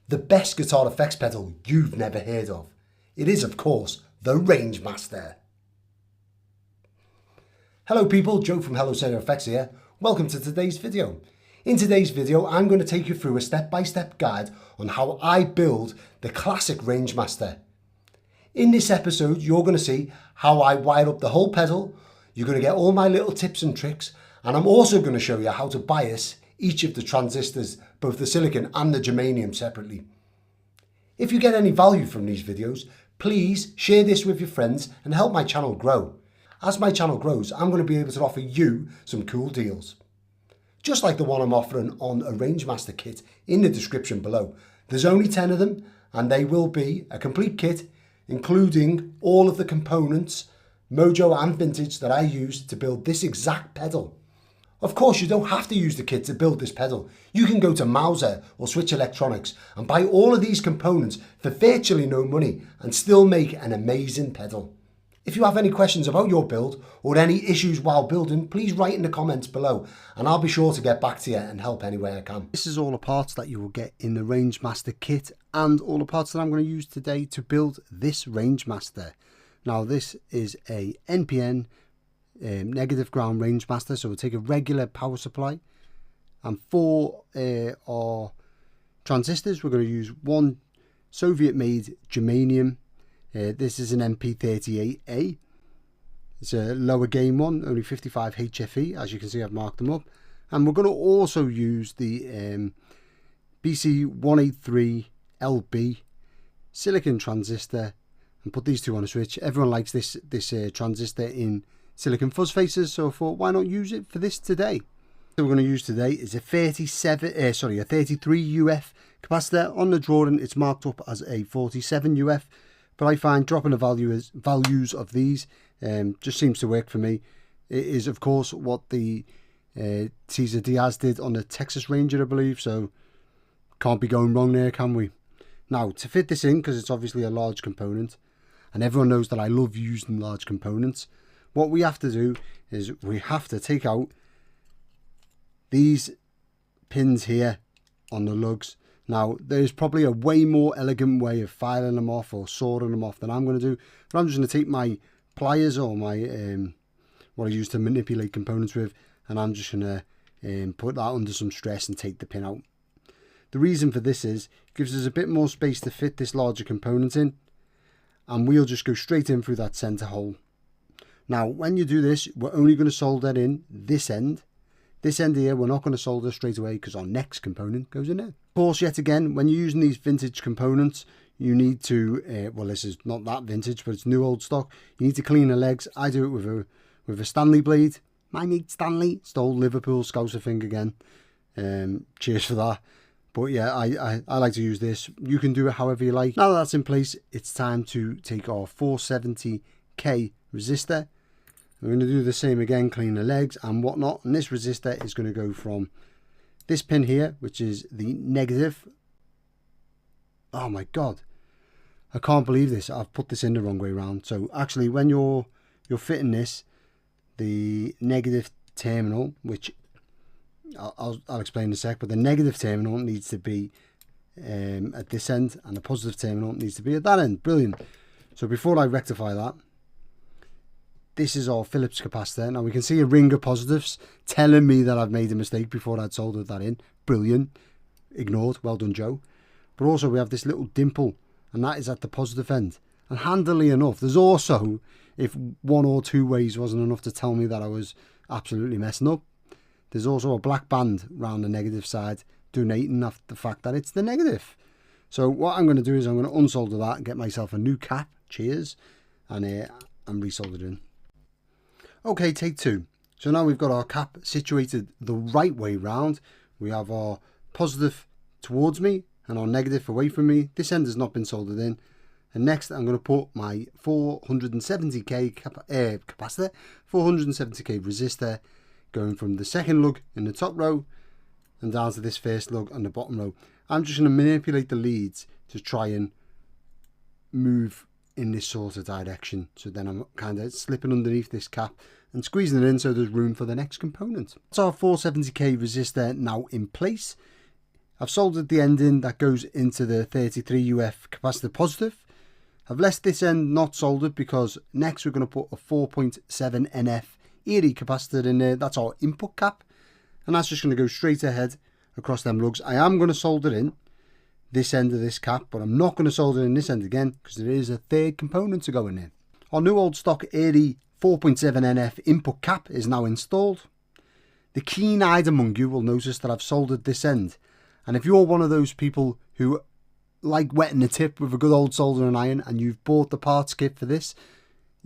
the best guitar effects pedal you've never heard of. It is, of course, the Rangemaster. Hello people, Joe from Hello Sailor Effects here. Welcome to today's video. In today's video, I'm going to take you through a step-by-step guide on how I build the classic Rangemaster. In this episode, you're going to see how I wire up the whole pedal. You're going to get all my little tips and tricks, and I'm also going to show you how to bias each of the transistors, both the silicon and the germanium separately. If you get any value from these videos, please share this with your friends and help my channel grow. As my channel grows, I'm going to be able to offer you some cool deals. Just like the one I'm offering on a Rangemaster kit in the description below. There's only 10 of them and they will be a complete kit, including all of the components, Mojo and Vintage, that I used to build this exact pedal. Of course, you don't have to use the kit to build this pedal. You can go to Mauser or Switch Electronics and buy all of these components for virtually no money and still make an amazing pedal. If you have any questions about your build or any issues while building, please write in the comments below and I'll be sure to get back to you and help any way I can. This is all the parts that you will get in the Rangemaster kit and all the parts that I'm going to use today to build this Rangemaster. Now this is a NPN negative ground Rangemaster, so we'll take a regular power supply, and for our transistors we're going to use one Soviet made germanium. This is an MP38A. It's a lower gain one, only 55 HFE, as you can see I've marked them up. And we're going to also use the BC183LB silicon transistor and put these two on a switch. Everyone likes this transistor in silicon fuzz faces, so I thought why not use it for this today. So we're going to use today is a 33 UF capacitor. On the drawing it's marked up as a 47 UF, but I find dropping the values of these just seems to work for me. It is of course what the Cesar Diaz did on the Texas Ranger, I believe, so can't be going wrong there, can we? Now to fit this in, because it's obviously a large component and everyone knows that I love using large components, what we have to do is we have to take out these pins here on the lugs. Now there's probably a way more elegant way of filing them off or sawing them off than I'm going to do, but I'm just going to take my pliers or my what I use to manipulate components with, and I'm just going to put that under some stress and take the pin out. The reason for this is it gives us a bit more space to fit this larger component in, and we'll just go straight in through that center hole. Now when you do this, we're only going to solder in this end. This end here we're not going to solder straight away because our next component goes in there. Of course, yet again, when you're using these vintage components, you need to, well, this is not that vintage, but it's new old stock. You need to clean the legs. I do it with a Stanley blade. My mate Stanley stole Liverpool Scouser thing again. Cheers for that. But yeah, I like to use this. You can do it however you like. Now that that's in place, it's time to take our 470K resistor. We're going to do the same again, clean the legs and whatnot. And this resistor is going to go from this pin here, which is the negative. Oh my God, I can't believe this. I've put this in the wrong way around. So actually, when you're fitting this, the negative terminal, which I'll explain in a sec, but the negative terminal needs to be at this end, and the positive terminal needs to be at that end. Brilliant. So before I rectify that, this is our Phillips capacitor. Now we can see a ring of positives telling me that I've made a mistake before I'd soldered that in. Brilliant. Ignored. Well done, Joe. But also we have this little dimple, and that is at the positive end. And handily enough, there's also, if one or two ways wasn't enough to tell me that I was absolutely messing up, there's also a black band around the negative side, denoting the fact that it's the negative. So what I'm going to do is I'm going to unsolder that and get myself a new cap. Cheers. And I'm resoldered in. Okay, take two. So now we've got our cap situated the right way round. We have our positive towards me and our negative away from me. This end has not been soldered in. And next I'm going to put my 470K capacitor, 470K resistor, going from the second lug in the top row and down to this first lug on the bottom row. I'm just going to manipulate the leads to try and move in this sort of direction. So then I'm kind of slipping underneath this cap and squeezing it in so there's room for the next component. That's our 470K resistor now in place. I've soldered the end in that goes into the 33 UF capacitor positive. I've left this end not soldered because next we're going to put a 4.7 NF Erie capacitor in there. That's our input cap, and that's just going to go straight ahead across them lugs. I am going to solder in this end of this cap, but I'm not going to solder in this end again because there is a third component to go in there. Our new old stock Erie 4.7 NF input cap is now installed. The keen-eyed among you will notice that I've soldered this end, and if you're one of those people who like wetting the tip with a good old soldering iron and you've bought the parts kit for this,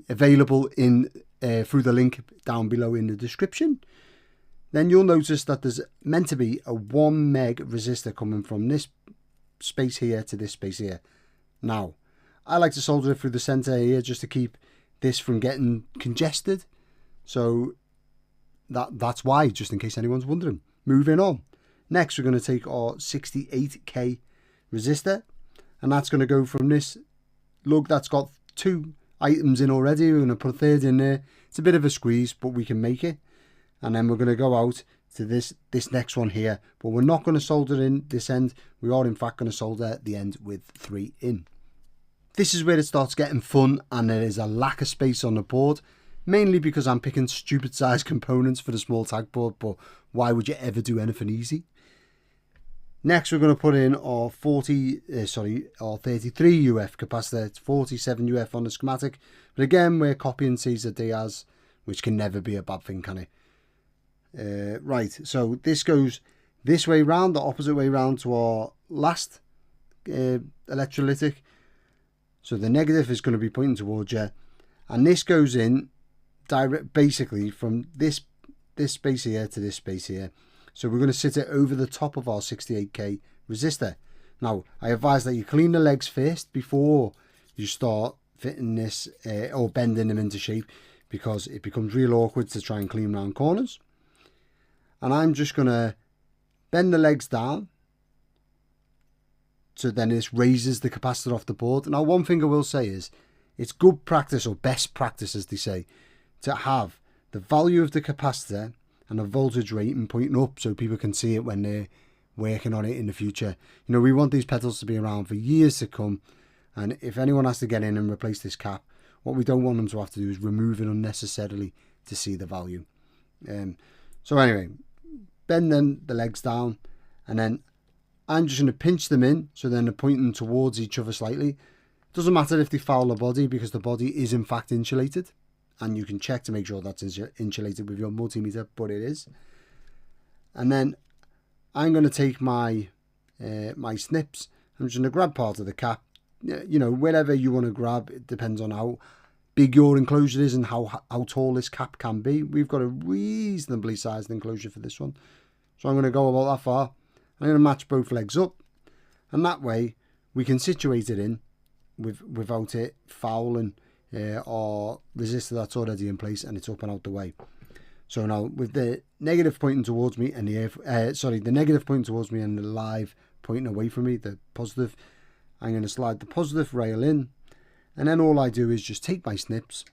available in through the link down below in the description, then you'll notice that there's meant to be a 1 meg resistor coming from this space here to this space here. Now, I like to solder it through the center here just to keep this from getting congested. So that's why, just in case anyone's wondering. Moving on. Next, we're going to take our 68k resistor, and that's going to go from this lug that's got 2 items in already. We're going to put a third in there. It's a bit of a squeeze, but we can make it. And then we're going to go out to this next one here, but we're not going to solder in this end. We are in fact going to solder the end with 3 in. This is where it starts getting fun, and there is a lack of space on the board, mainly because I'm picking stupid sized components for the small tag board, but why would you ever do anything easy? Next, we're going to put in our 33 UF capacitor. It's 47 UF on the schematic, but again, we're copying Cesar Diaz, which can never be a bad thing, can it? Right, so this goes this way round, the opposite way round to our last electrolytic. So the negative is going to be pointing towards you, and this goes in direct, basically from this space here to this space here. So we're going to sit it over the top of our 68k resistor. Now, I advise that you clean the legs first before you start fitting this or bending them into shape, because it becomes real awkward to try and clean round corners. And I'm just going to bend the legs down, so then this raises the capacitor off the board. Now, one thing I will say is, it's good practice, or best practice as they say, to have the value of the capacitor and a voltage rating pointing up so people can see it when they're working on it in the future. You know, we want these pedals to be around for years to come, and if anyone has to get in and replace this cap, what we don't want them to have to do is remove it unnecessarily to see the value. So anyway, bend then the legs down, and then I'm just going to pinch them in so then they're pointing towards each other slightly. Doesn't matter if they foul the body, because the body is in fact insulated, and you can check to make sure that's insulated with your multimeter, but it is. And then I'm going to take my my snips. I'm just going to grab part of the cap, you know, wherever you want to grab. It depends on how big your enclosure is and how tall this cap can be. We've got a reasonably sized enclosure for this one, so I'm going to go about that far. I'm going to match both legs up, and that way we can situate it in without it fouling our resistor that's already in place, and it's up and out the way. So now with the negative pointing towards me and the negative pointing towards me and the live pointing away from me, the positive, I'm going to slide the positive rail in, and then all I do is just take my snips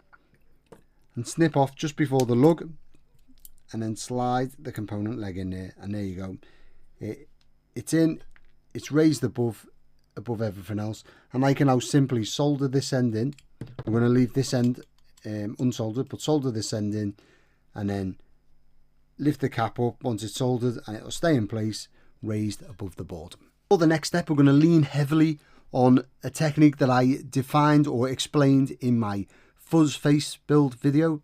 and snip off just before the lug, and then slide the component leg in there, and there you go. It's in, it's raised above everything else, and I can now simply solder this end in. I'm going to leave this end unsoldered, but solder this end in, and then lift the cap up once it's soldered, and it'll stay in place, raised above the board. For the next step, we're going to lean heavily on a technique that I defined or explained in my fuzz face build video.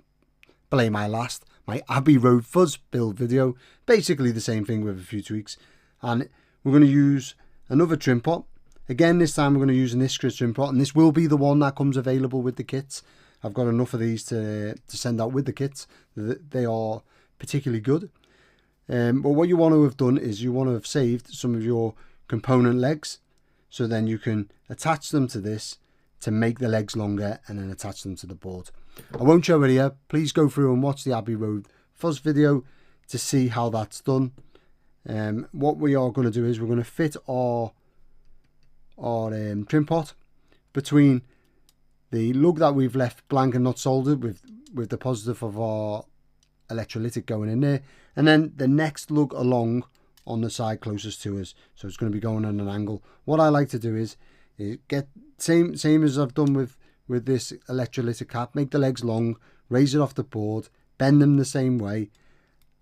My Abbey Road fuzz build video. Basically the same thing with a few tweaks. And we're going to use another trim pot. Again, this time we're going to use an Iskra trim pot, and this will be the one that comes available with the kits. I've got enough of these to send out with the kits. They are particularly good. But what you want to have done is you want to have saved some of your component legs, so then you can attach them to this to make the legs longer, and then attach them to the board. I won't show it here. Please go through and watch the Abbey Road fuzz video to see how that's done. What we are going to do is we're going to fit our trim pot between the lug that we've left blank and not soldered with the positive of our electrolytic going in there, and then the next lug along on the side closest to us, so it's going to be going on an angle. What I like to do is get same as I've done with this electrolytic cap, make the legs long, raise it off the board, bend them the same way,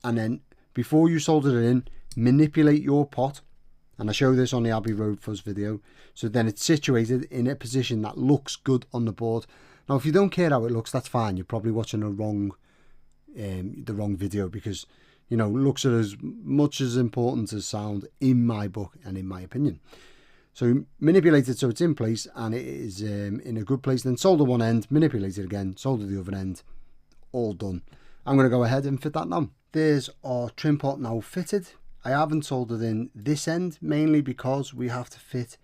and then before you solder it in, manipulate your pot. And I show this on the Abbey Road Fuzz video, so then it's situated in a position that looks good on the board. Now if you don't care how it looks, that's fine, you're probably watching the wrong video, because you know, looks are as much as important as sound in my book and in my opinion. So manipulate it so it's in place and it is in a good place, then solder one end, manipulate it again, solder the other end, all done. I'm going to go ahead and fit that now. There's our trim pot now fitted. I haven't soldered in this end, mainly because we have to fit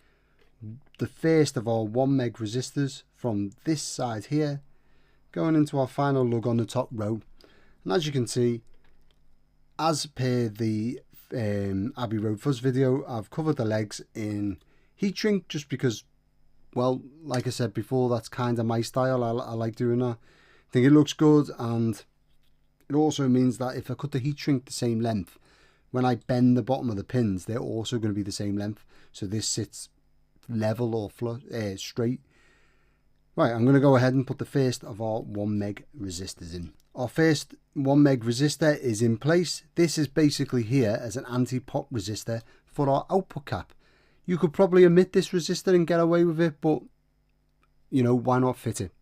the first of our 1 meg resistors from this side here, going into our final lug on the top row. And as you can see, as per the Abbey Road Fuzz video, I've covered the legs in heat shrink, just because, well, like I said before, that's kind of my style. I like doing that. I think it looks good, and it also means that if I cut the heat shrink the same length, when I bend the bottom of the pins, they're also going to be the same length, so this sits level or straight. Right, I'm going to go ahead and put the first of our 1 meg resistors in. Our first 1 meg resistor is in place. This is basically here as an anti-pop resistor for our output cap. You could probably omit this resistor and get away with it, but you know, why not fit it?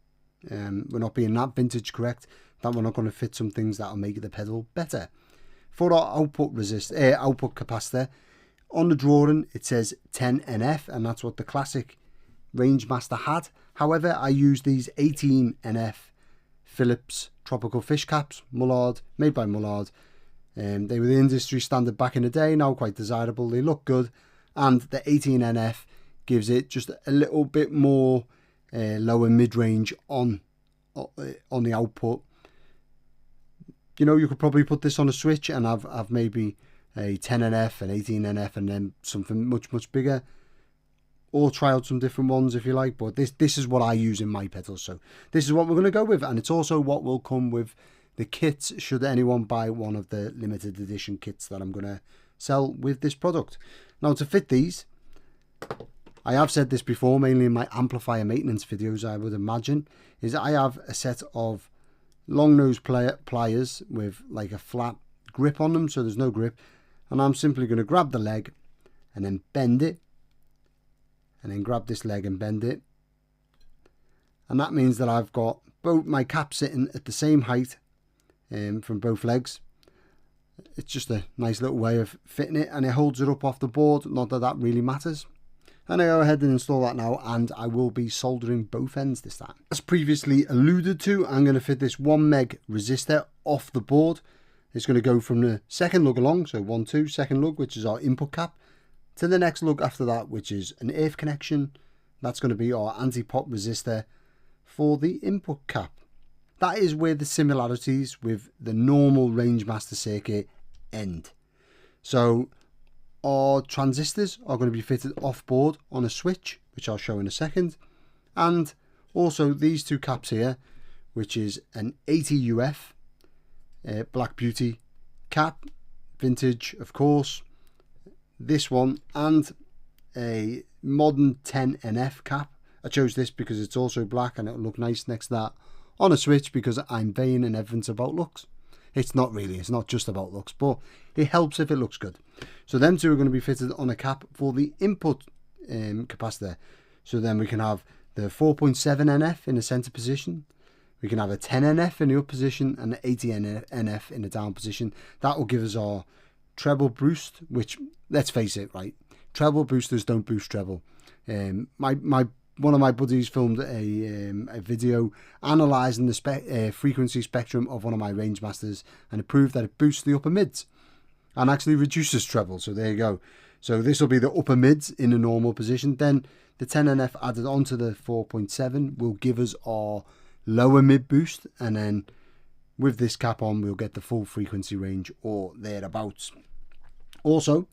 We're not being that vintage correct that we're not going to fit some things that'll make the pedal better. For our output capacitor, on the drawing it says 10 NF, and that's what the classic Rangemaster had. However, I use these 18 NF Phillips tropical fish caps, Mullard, made by Mullard. They were the industry standard back in the day, now quite desirable. They look good, and the 18 NF gives it just a little bit more lower mid-range on the output. You know, you could probably put this on a switch and have maybe a 10 NF, an 18 NF, and then something much bigger. Or try out some different ones if you like, but this is what I use in my pedals, so this is what we're going to go with, and it's also what will come with the kits should anyone buy one of the limited edition kits that I'm going to sell with this product. Now, to fit these, I have said this before, mainly in my amplifier maintenance videos, I would imagine, is I have a set of long nose pliers with like a flat grip on them, so there's no grip, and I'm simply going to grab the leg and then bend it, and then grab this leg and bend it, and that means that I've got both my caps sitting at the same height from both legs. It's just a nice little way of fitting it, and it holds it up off the board, not that that really matters. And I go ahead and install that now, and I will be soldering both ends this time. As previously alluded to, I'm going to fit this 1 meg resistor off the board. It's going to go from the second lug along, so 1, 2, second lug, which is our input cap, to the next lug after that, which is an earth connection. That's going to be our anti-pop resistor for the input cap. That is where the similarities with the normal Rangemaster circuit end. So our transistors are going to be fitted off board on a switch, which I'll show in a second, and also these two caps here, which is an 80 UF Black Beauty cap, vintage of course, this one, and a modern 10 NF cap. I chose this because it's also black and it'll look nice next to that on a switch, because I'm vain and everything's about looks. It's not really, it's not just about looks, but it helps if it looks good. So them two are going to be fitted on a cap for the input capacitor. So then we can have the 4.7 NF in the center position, we can have a 10 NF in the up position, and the 80 NF in the down position. That will give us our treble boost, which, let's face it, right, treble boosters don't boost treble. One of my buddies filmed a video analysing the frequency spectrum of one of my Rangemasters, and it proved that it boosts the upper mids and actually reduces treble. So there you go. So this will be the upper mids in a normal position. Then the 10 NF added onto the 4.7 will give us our lower mid boost, and then with this cap on we'll get the full frequency range or thereabouts. Also,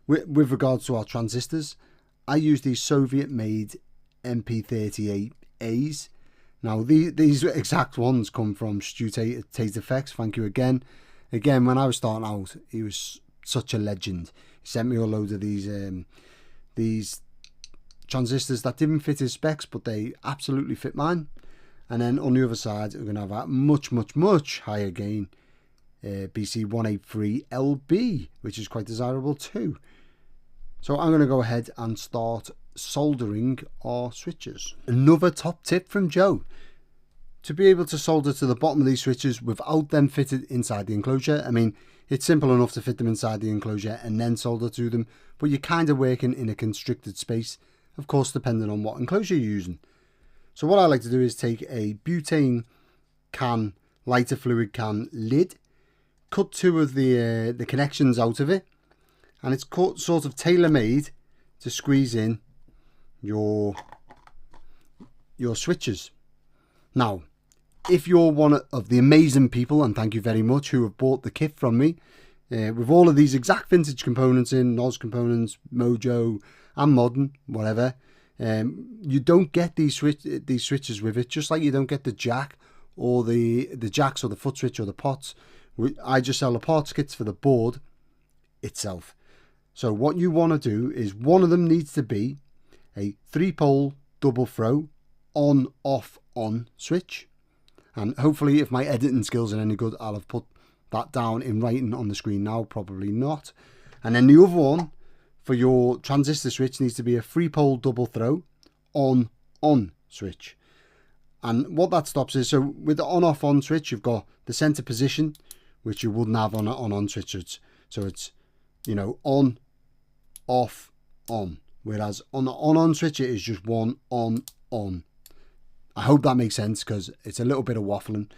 with regards to our transistors, I use these Soviet-made MP38As. Now these exact ones come from Stu Tate Effects. Thank you again. When I was starting out, he was such a legend. He sent me a load of these transistors that didn't fit his specs, but they absolutely fit mine. And then on the other side, we're going to have a much higher gain BC183LB, which is quite desirable too. So I'm going to go ahead and start soldering our switches. Another top tip from Joe: to be able to solder to the bottom of these switches without them fitted inside the enclosure. I mean, it's simple enough to fit them inside the enclosure and then solder to them, but you're kind of working in a constricted space, of course, depending on what enclosure you're using. So what I like to do is take a butane can, lighter fluid can lid, cut two of the connections out of it, and it's sort of tailor-made to squeeze in your switches. Now, if you're one of the amazing people, and thank you very much, who have bought the kit from me, with all of these exact vintage components in, NOS components, Mojo, and modern, whatever, you don't get these switches with it, just like you don't get the jack, or the jacks, or the foot switch, or the pots. I just sell the parts kits for the board itself. So what you want to do is, one of them needs to be a 3-pole double throw on, off, on switch. And hopefully, if my editing skills are any good, I'll have put that down in writing on the screen now. Probably not. And then the other one for your transistor switch needs to be a 3-pole double throw on switch. And what that stops is, so with the on, off, on switch, you've got the center position, which you wouldn't have on an on switch. So it's, you know, on, off, on. Whereas on the on switch, it is just one on. I hope that makes sense, because it's a little bit of waffling.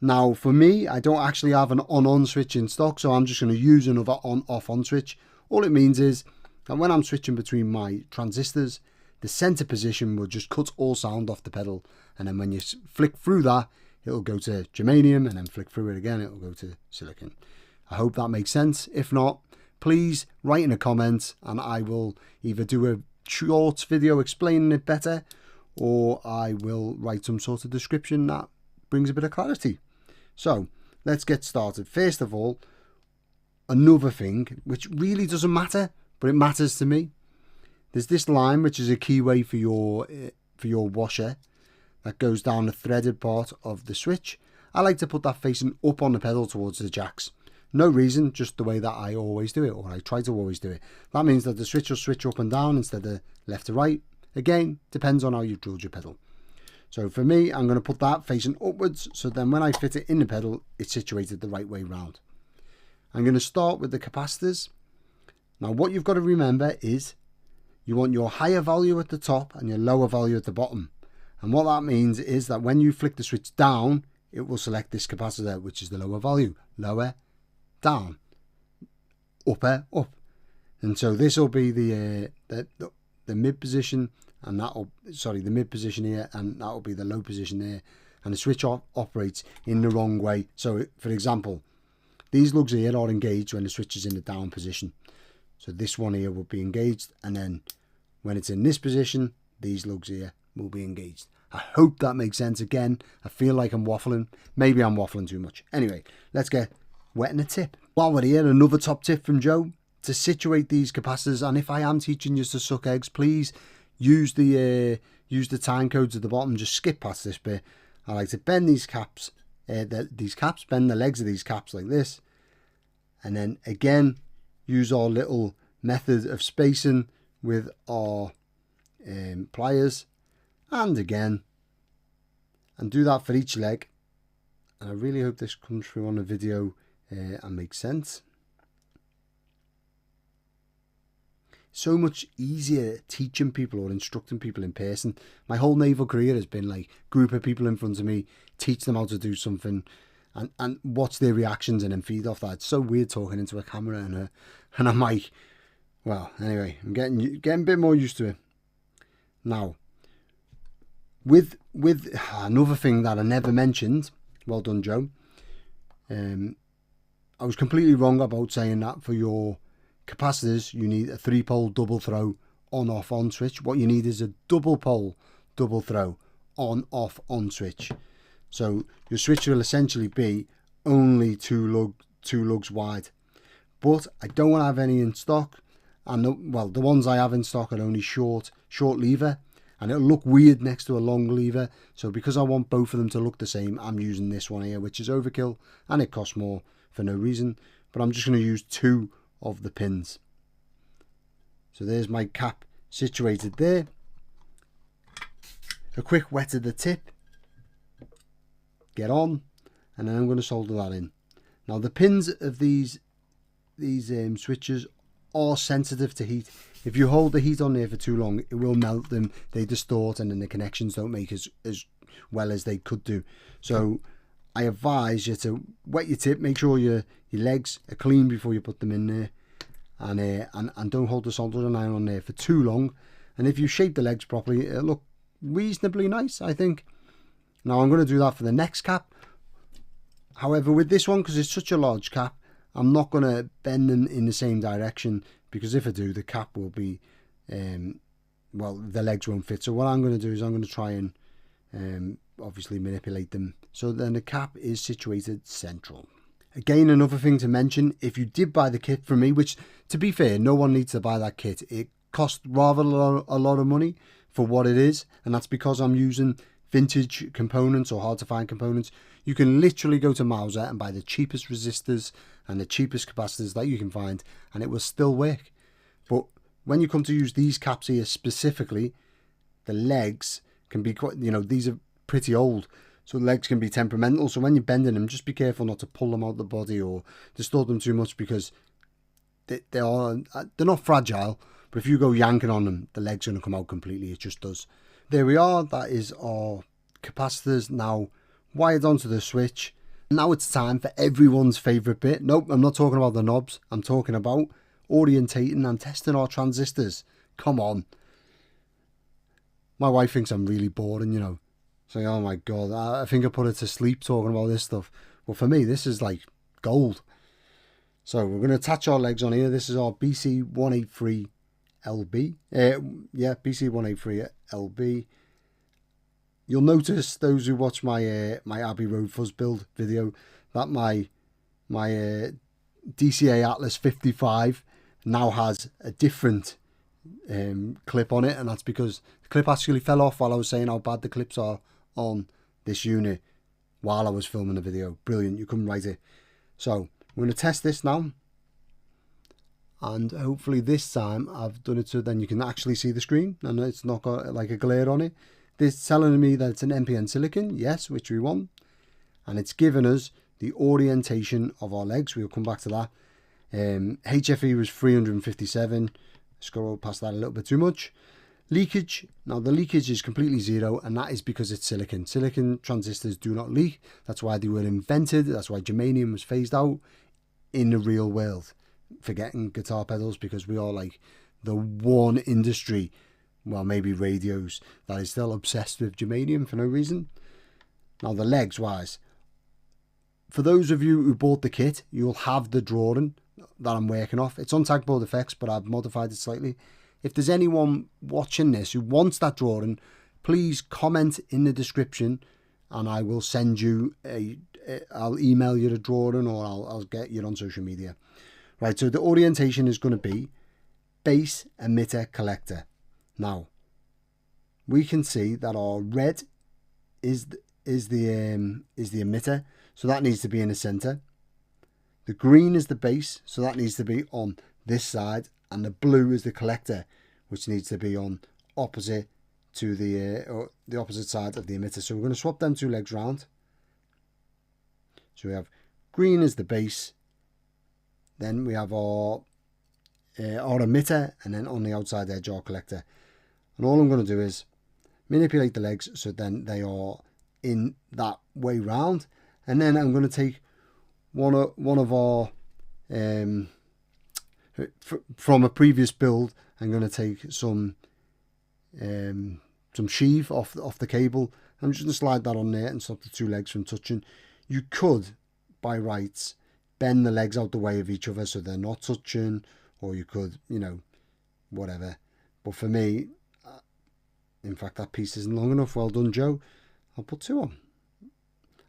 Now, for me, I don't actually have an on switch in stock, so I'm just going to use another on-off on switch. All it means is that when I'm switching between my transistors, the center position will just cut all sound off the pedal, and then when you flick through that, it'll go to germanium, and then flick through it again, it'll go to silicon. I hope that makes sense. If not, please write in a comment, and I will either do a short video explaining it better, or I will write some sort of description that brings a bit of clarity. So let's get started. First of all, another thing which really doesn't matter, but it matters to me. There's this line which is a keyway for your washer that goes down the threaded part of the switch. I like to put that facing up on the pedal towards the jacks. No reason, just the way that I always do it, or I try to always do it. That means that the switch will switch up and down instead of left to right. Again, depends on how you've drilled your pedal. So for me, I'm going to put that facing upwards, so then when I fit it in the pedal, it's situated the right way round. I'm going to start with the capacitors. Now what you've got to remember is you want your higher value at the top and your lower value at the bottom. And what that means is that when you flick the switch down, it will select this capacitor, which is the lower value. Lower, down, upper, up. And so this will be the mid position, and the mid position here, and that will be the low position there. And the switch operates in the wrong way. So for example, these lugs here are engaged when the switch is in the down position. So this one here will be engaged, and then when it's in this position, these lugs here will be engaged. I hope that makes sense. Again, I feel like I'm waffling. Maybe I'm waffling too much. Anyway, let's get wetting a tip. While we're here, another top tip from Joe: to situate these capacitors. And if I am teaching you to suck eggs, please use the time codes at the bottom. Just skip past this bit. I like to bend these caps, bend the legs of these caps like this, and then again use our little method of spacing with our pliers, and again, and do that for each leg. And I really hope this comes through on the video and makes sense. So much easier teaching people or instructing people in person. My whole naval career has been like group of people in front of me, teach them how to do something, and watch their reactions and then feed off that. It's so weird talking into a camera and a mic. Well, anyway, I'm getting a bit more used to it now. With another thing that I never mentioned, well done, Joe. I was completely wrong about saying that for your capacitors you need a 3-pole double throw on, off, on switch. What you need is a double pole double throw on, off, on switch. So your switch will essentially be only two lugs wide. but I don't want to have any in stock. And the ones I have in stock are only short lever, and it'll look weird next to a long lever. So because I want both of them to look the same, I'm using this one here, which is overkill, and it costs more for no reason. But I'm just going to use 2 of the pins. So there's my cap situated there. A quick wet of the tip, get on, and then I'm going to solder that in. Now the pins of these switches are sensitive to heat. If you hold the heat on there for too long, it will melt them, they distort, and then the connections don't make as well as they could do. So I advise you to wet your tip, make sure your legs are clean before you put them in there, and don't hold the soldering iron on there for too long. And if you shape the legs properly, it'll look reasonably nice, I think. Now I'm going to do that for the next cap. However, with this one, because it's such a large cap, I'm not going to bend them in the same direction, because if I do, the cap will be, well, the legs won't fit. So what I'm going to do is I'm going to try and obviously manipulate them so then the cap is situated central. Again, another thing to mention, if you did buy the kit from me, which to be fair, no one needs to buy that kit. It cost rather a lot of money for what it is, and that's because I'm using vintage components or hard to find components. You can literally go to Mauser and buy the cheapest resistors and the cheapest capacitors that you can find, and it will still work. But when you come to use these caps here specifically, the legs can be quite, these are pretty old, so the legs can be temperamental. So when you're bending them, just be careful not to pull them out of the body or distort them too much, because they're not fragile, but if you go yanking on them, the leg's going to come out completely. It just does. There we are. That is our capacitors now wired onto the switch. Now it's time for everyone's favourite bit. Nope, I'm not talking about the knobs. I'm talking about orientating and testing our transistors. Come on. My wife thinks I'm really boring, Saying, oh my God, I think I put her to sleep talking about this stuff. Well, for me, this is like gold. So we're going to attach our legs on here. This is our BC183 LB. BC183 LB. You'll notice, those who watch my my Abbey Road Fuzz build video, that my DCA Atlas 55 now has a different clip on it, and that's because the clip actually fell off while I was saying how bad the clips are on this unit while I was filming the video. Brilliant, you couldn't write it. So we're going to test this now, and hopefully this time I've done it so then you can actually see the screen and it's not got like a glare on it. This is telling me that it's an NPN silicon, yes, which we want, and it's given us the orientation of our legs. We'll come back to that. HFE was 357. Scroll past that a little bit too much. Leakage, now the leakage is completely zero, and that is because it's silicon. Silicon transistors do not leak. That's why they were invented. That's why germanium was phased out in the real world. Forgetting guitar pedals, because we are like the one industry, well, maybe radios, that is still obsessed with germanium for no reason. Now the legs wise, for those of you who bought the kit, you'll have the drawing that I'm working off. It's on Tagboard Effects, but I've modified it slightly. If there's anyone watching this who wants that drawing, please comment in the description and I will send you I'll email you the drawing, or I'll get you on social media. Right, so the orientation is going to be base emitter collector. Now we can see that our red is the emitter, so that needs to be in the center. The green is the base, so that needs to be on this side, and the blue is the collector, which needs to be on opposite to the opposite side of the emitter. So we're going to swap them two legs round. So we have green as the base, then we have our emitter, and then on the outside edge our collector. And all I'm going to do is manipulate the legs so then they are in that way round, and then I'm going to take one of our from a previous build. I'm going to take some sheave off the cable. I'm just going to slide that on there and stop the two legs from touching. You could, by rights, bend the legs out the way of each other so they're not touching, or you could, whatever. But for me, in fact, that piece isn't long enough. Well done, Joe. I'll put two on.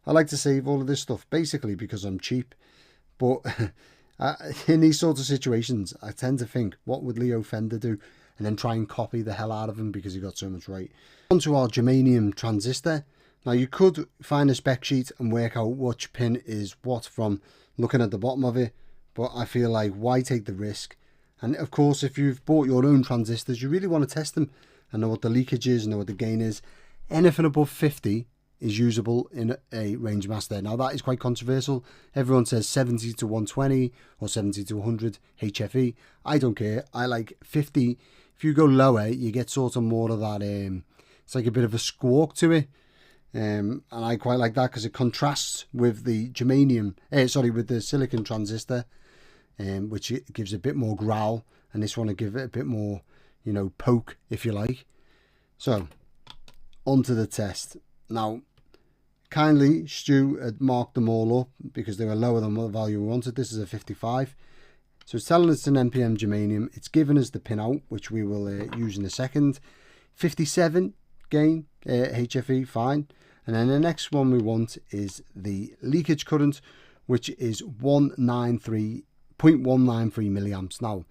I like to save all of this stuff basically because I'm cheap, but In these sorts of situations, I tend to think, what would Leo Fender do? And then try and copy the hell out of him because he got so much right. Onto our germanium transistor. Now you could find a spec sheet and work out which pin is what from looking at the bottom of it, but I feel like, why take the risk? And of course, if you've bought your own transistors, you really want to test them and know what the leakage is, know what the gain is. Anything above 50 is usable in a Rangemaster. Now that is quite controversial. Everyone says 70 to 120 or 70 to 100 HFE. I don't care. I like 50. If you go lower, you get sort of more of that, it's like a bit of a squawk to it. And I quite like that because it contrasts with the germanium, with the silicon transistor, which it gives a bit more growl, and this one will give it a bit more, you know, poke, if you like. So, onto the test. Now, kindly, Stu had marked them all up because they were lower than what the value we wanted. This is a 55. So it's telling us it's an NPM germanium. It's given us the pinout, which we will use in a second. 57 gain, HFE, fine. And then the next one we want is the leakage current, which is 0.193 milliamps. Now,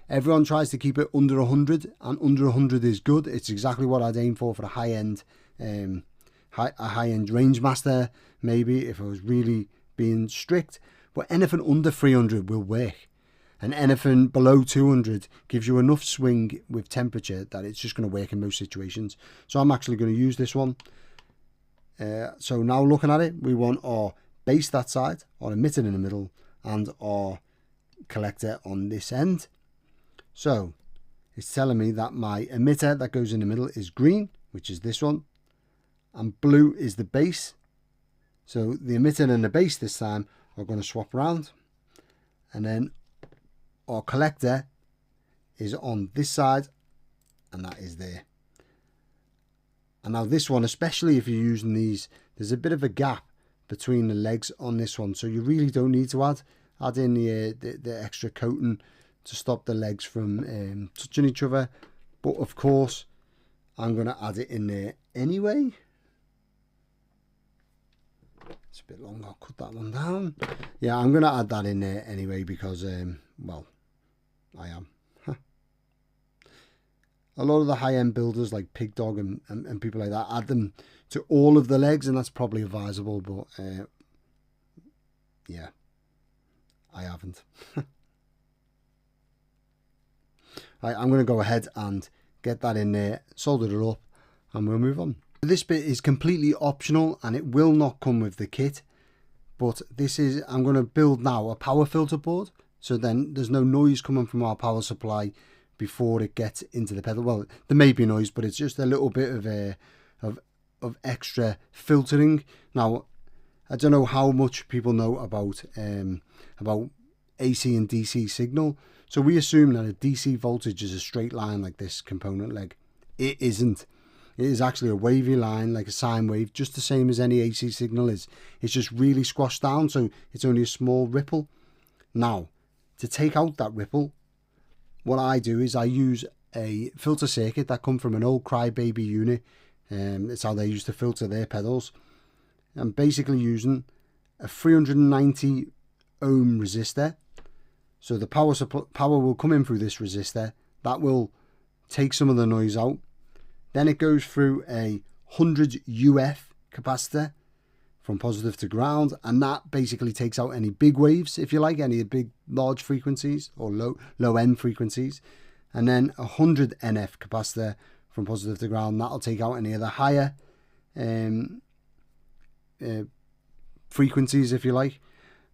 everyone tries to keep it under 100, and under 100 is good. It's exactly what I'd aim for a high-end high-end Rangemaster, maybe, if I was really being strict. But anything under 300 will work. And anything below 200 gives you enough swing with temperature that it's just going to work in most situations. So I'm actually going to use this one. So now looking at it, we want our base that side, our emitter in the middle, and our collector on this end. So it's telling me that my emitter that goes in the middle is green, which is this one, and blue is the base. So the emitter and the base this time are going to swap around, and then our collector is on this side, and that is there. And now this one, especially if you're using these, there's a bit of a gap between the legs on this one, so you really don't need to add in the extra coating to stop the legs from touching each other. But of course, I'm going to add it in there anyway. It's a bit long, I'll cut that one down. Yeah, I'm going to add that in there anyway because, well, I am. A lot of the high-end builders like Pig Dog and people like that add them to all of the legs, and that's probably advisable, but yeah, I haven't. Right, I'm going to go ahead and get that in there, solder it up, and we'll move on. This bit is completely optional and it will not come with the kit, but this is, I'm going to build now a power filter board, so then there's no noise coming from our power supply before it gets into the pedal. Well, there may be noise, but it's just a little bit of extra filtering. Now, I don't know how much people know about AC and DC signal. So we assume that a DC voltage is a straight line like this component leg. It isn't. It is actually a wavy line, like a sine wave, just the same as any AC signal is. It's just really squashed down, so it's only a small ripple. Now, to take out that ripple, what I do is I use a filter circuit that comes from an old Crybaby unit. It's how they used to filter their pedals. I'm basically using a 390 ohm resistor. So the power will come in through this resistor. That will take some of the noise out. Then it goes through a 100 UF capacitor from positive to ground, and that basically takes out any big waves, if you like, any big large frequencies or low end frequencies. And then a 100 NF capacitor from positive to ground, that'll take out any of the higher frequencies, if you like.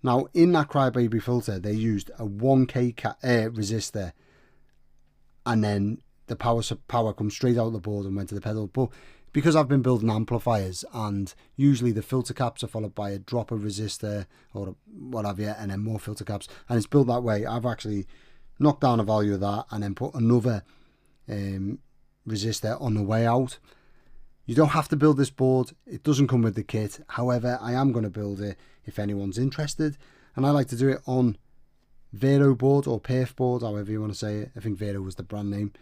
Now, in that Crybaby filter, they used a 1K resistor, and then the power comes straight out of the board and went to the pedal. But because I've been building amplifiers, and usually the filter caps are followed by a dropper resistor or what have you, and then more filter caps, and it's built that way, I've actually knocked down a value of that and then put another resistor on the way out. You don't have to build this board. It doesn't come with the kit. However, I am going to build it if anyone's interested, and I like to do it on Vero board or Perf board, however you want to say it. I think Vero was the brand name.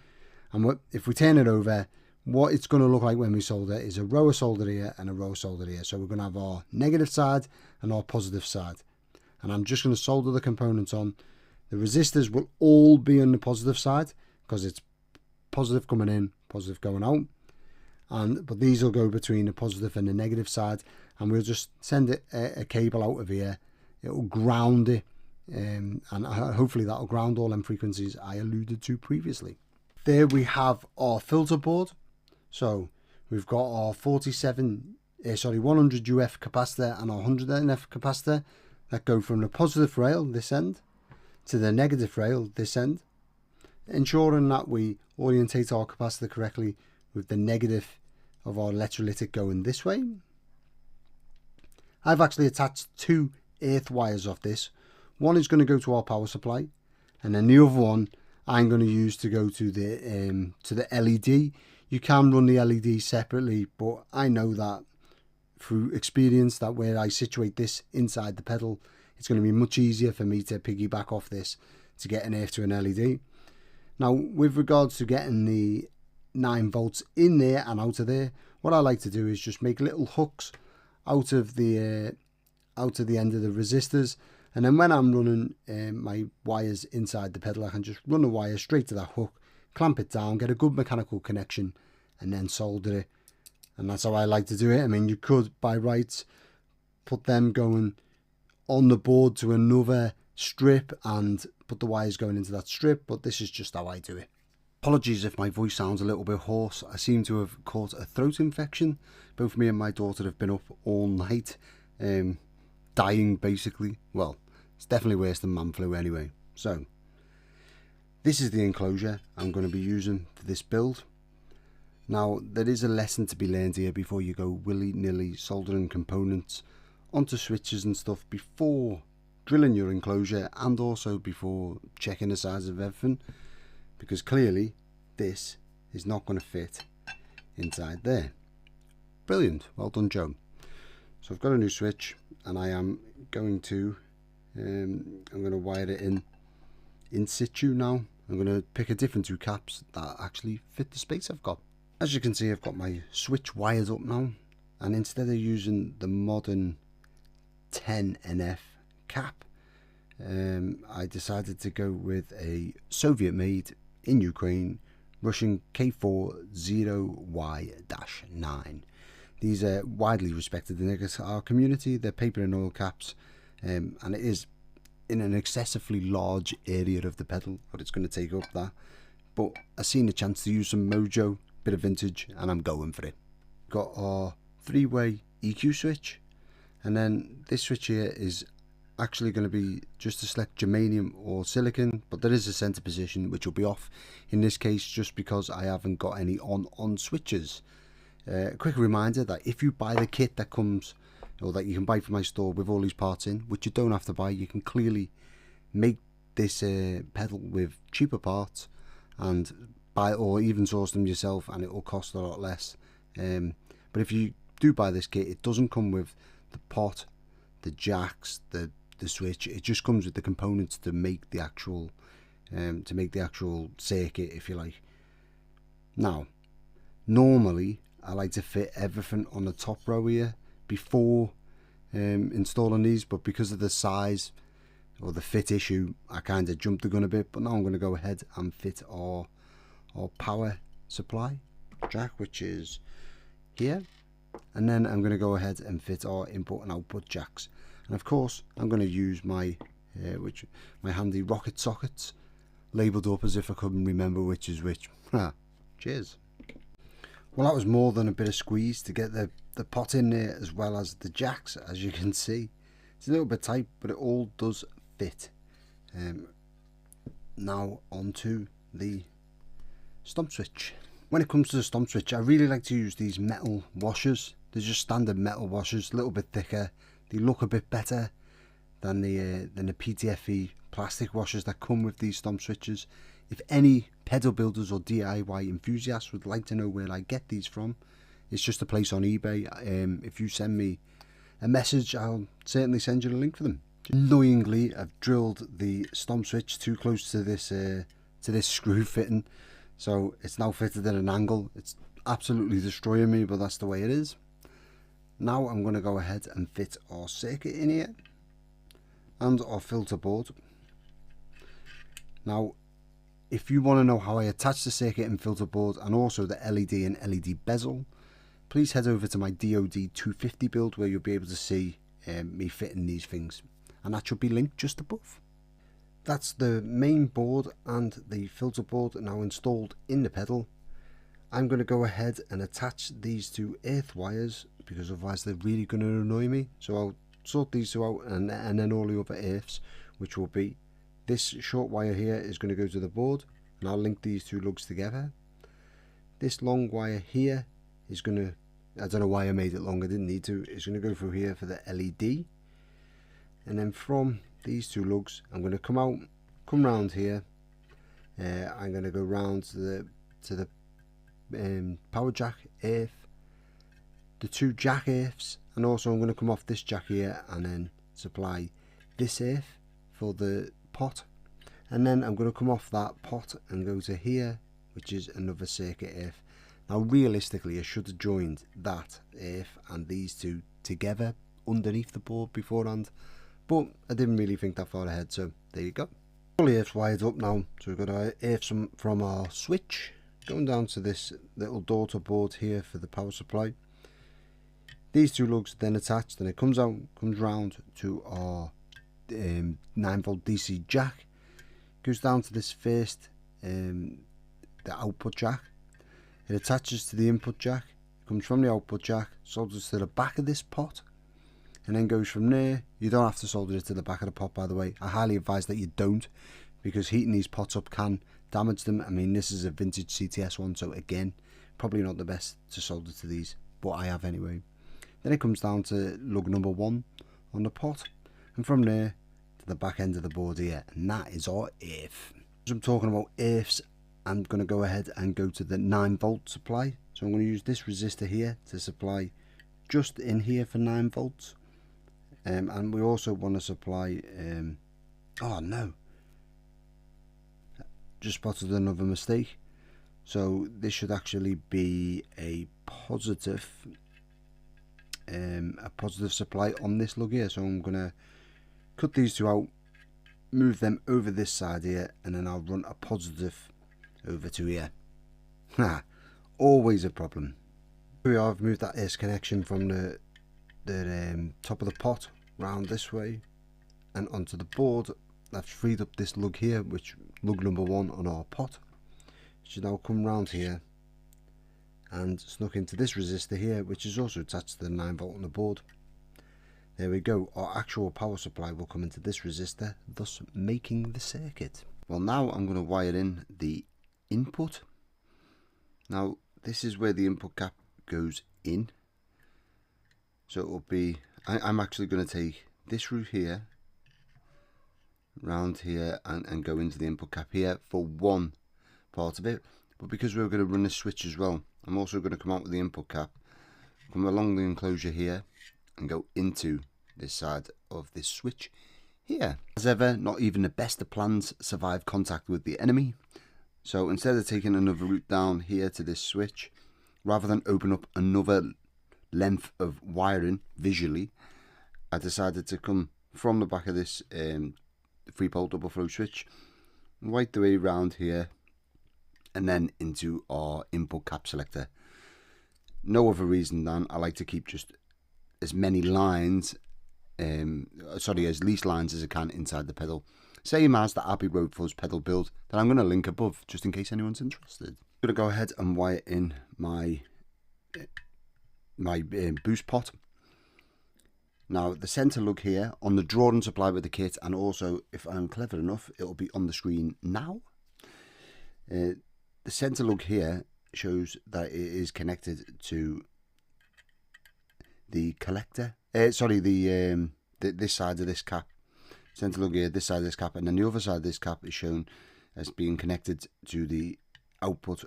And if we turn it over, what it's going to look like when we solder is a row of solder here and a row of solder here. So we're going to have our negative side and our positive side. and I'm just going to solder the components on. The resistors will all be on the positive side because it's positive coming in, positive going out, but these will go between the positive and the negative side, and we'll just send a cable out of here. It will ground it, and hopefully that will ground all them frequencies I alluded to previously. There we have our filter board. So we've got our 100 UF capacitor and our 100 NF capacitor that go from the positive rail, this end, to the negative rail, this end, ensuring that we orientate our capacitor correctly with the negative of our electrolytic going this way. I've actually attached two earth wires off this. One is going to go to our power supply, and then the other one I'm going to use to go to the LED. You can run the LED separately, but I know that through experience that where I situate this inside the pedal, it's going to be much easier for me to piggyback off this to get an earth to an LED. Now, with regards to getting the 9 volts in there and out of there, what I like to do is just make little hooks out of the end of the resistors, and then when I'm running my wires inside the pedal, I can just run a wire straight to that hook, clamp it down, get a good mechanical connection, and then solder it. And that's how I like to do it. I mean, you could by rights put them going on the board to another strip and put the wires going into that strip, but this is just how I do it. Apologies if my voice sounds a little bit hoarse. I seem to have caught a throat infection. Both me and my daughter have been up all night, dying basically. Well, it's definitely worse than man flu anyway. So this is the enclosure I'm going to be using for this build. Now, there is a lesson to be learned here before you go willy-nilly soldering components onto switches and stuff before drilling your enclosure, and also before checking the size of everything, because clearly this is not going to fit inside there. Brilliant, well done, Joe. So I've got a new switch, and I am going to I'm going to wire it in situ now. I'm going to pick a different two caps that actually fit the space I've got. As you can see, I've got my switch wired up now, and instead of using the modern 10 NF cap, I decided to go with a Soviet-made, in Ukraine, Russian K40Y-9. These are widely respected in our community. They're paper and oil caps, and it is in an excessively large area of the pedal, but it's going to take up that. But I seen a chance to use some mojo, bit of vintage, and I'm going for it. Got our 3-way EQ switch, and then this switch here is actually going to be just to select germanium or silicon, but there is a center position which will be off in this case just because I haven't got any on switches. A quick reminder that if you buy the kit that comes, or that you can buy from my store with all these parts in, which you don't have to buy, you can clearly make this pedal with cheaper parts and buy, or even source them yourself, and it will cost a lot less. But if you do buy this kit, it doesn't come with the pot, the jacks, the switch. It just comes with the components to make the actual circuit, if you like. Now, normally I like to fit everything on the top row here before installing these, but because of the size or the fit issue, I kind of jumped the gun a bit. But now I'm going to go ahead and fit our power supply jack, which is here, and then I'm going to go ahead and fit our input and output jacks. And of course I'm going to use my handy rocket sockets, labelled up as if I couldn't remember which is which. Cheers. Well, that was more than a bit of squeeze to get the pot in there, as well as the jacks. As you can see, it's a little bit tight, but it all does fit. Now onto the stomp switch. When it comes to the stomp switch, I really like to use these metal washers. They're just standard metal washers, a little bit thicker. They look a bit better than the PTFE plastic washers that come with these stomp switches. If any pedal builders or DIY enthusiasts would like to know where I get these from, it's just a place on eBay. If you send me a message, I'll certainly send you a link for them. Annoyingly, I've drilled the stomp switch too close to this screw fitting, so it's now fitted at an angle. It's absolutely destroying me, but that's the way it is. Now I'm going to go ahead and fit our circuit in here. and our filter board. Now, if you want to know how I attach the circuit and filter board and also the LED and LED bezel, please head over to my DOD 250 build where you'll be able to see me fitting these things, and that should be linked just above. That's the main board and the filter board now installed in the pedal. I'm going to go ahead and attach these two earth wires because otherwise they're really going to annoy me. So I'll sort these two out, and then all the other earths, which will be this short wire here is going to go to the board, and I'll link these two lugs together. This long wire here is going to, I don't know why I made it long, I didn't need to, it's going to go through here for the LED. And then from these two lugs I'm going to come round here. I'm going to go round to the power jack earth, the two jack earths, and also I'm going to come off this jack here and then supply this earth for the pot, and then I'm going to come off that pot and go to here, which is another circuit earth. Now realistically I should have joined that earth and these two together underneath the board beforehand, but I didn't really think that far ahead, so there you go. All the earths wired up now, so we've got our earths from our switch going down to this little daughter board here for the power supply. These two lugs are then attached, and it comes round to our 9-volt DC jack, goes down to this first the output jack. It attaches to the input jack, comes from the output jack, solders to the back of this pot, and then goes from there. You don't have to solder it to the back of the pot, by the way. I highly advise that you don't, because heating these pots up can damage them. I mean, this is a vintage CTS one, so again, probably not the best to solder to these, but I have anyway. Then it comes down to lug number 1 on the pot, and from there to the back end of the board here, and that is our earth. As I'm talking about earths, I'm going to go ahead and go to the 9-volt supply. So I'm going to use this resistor here to supply just in here for 9 volts. And we also want to supply, oh no, just spotted another mistake. So this should actually be a positive supply on this lug here. So I'm going to cut these two out, move them over this side here, and then I'll run a positive over to here. Always a problem. Here we are, I've moved that S connection from the top of the pot round this way and onto the board. That's freed up this lug here, which lug number 1 on our pot. It should now come round here and snuck into this resistor here, which is also attached to the 9-volt on the board. There we go, our actual power supply will come into this resistor, thus making the circuit. Well, now I'm going to wire in the input. Now this is where the input cap goes in, so it will be, I'm actually going to take this route here round here and go into the input cap here for one part of it, but because we're going to run this switch as well, I'm also going to come out with the input cap, come along the enclosure here and go into this side of this switch here. As ever, not even the best of plans survive contact with the enemy. So instead of taking another route down here to this switch, rather than open up another length of wiring visually, I decided to come from the back of this 3-pole double throw switch, right the way around here, and then into our input cap selector. No other reason than I like to keep just as many lines, as least lines as I can inside the pedal. Same as the Abbey Road Fuzz pedal build that I'm going to link above, just in case anyone's interested. I'm going to go ahead and wire in my boost pot. Now the center lug here on the drawing supply with the kit, and also if I'm clever enough, it'll be on the screen now. The center lug here shows that it is connected to the collector. This side of this cap. Center lug here, this side of this cap, and then the other side of this cap is shown as being connected to the output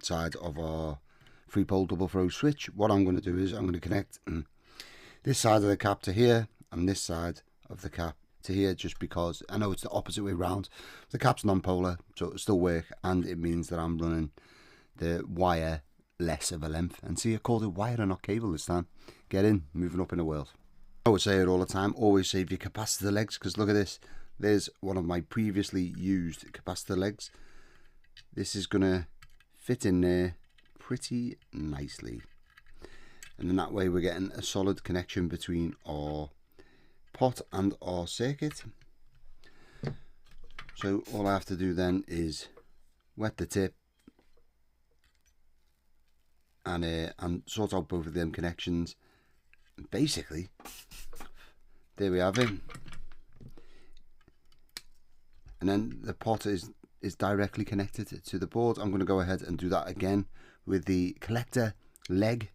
side of our 3-pole double throw switch. What I'm going to do is I'm going to connect this side of the cap to here and this side of the cap to here, just because I know it's the opposite way around. The cap's non-polar, so it'll still work, and it means that I'm running the wire less of a length. And see, I called it wire and not cable this time. Get in, moving up in the world. I would say it all the time, always save your capacitor legs, because look at this. There's one of my previously used capacitor legs. This is going to fit in there pretty nicely. And then that way we're getting a solid connection between our pot and our circuit. So all I have to do then is wet the tip and sort out both of them connections. Basically, there we have it. And then the pot is directly connected to the board. I'm going to go ahead and do that again with the collector leg,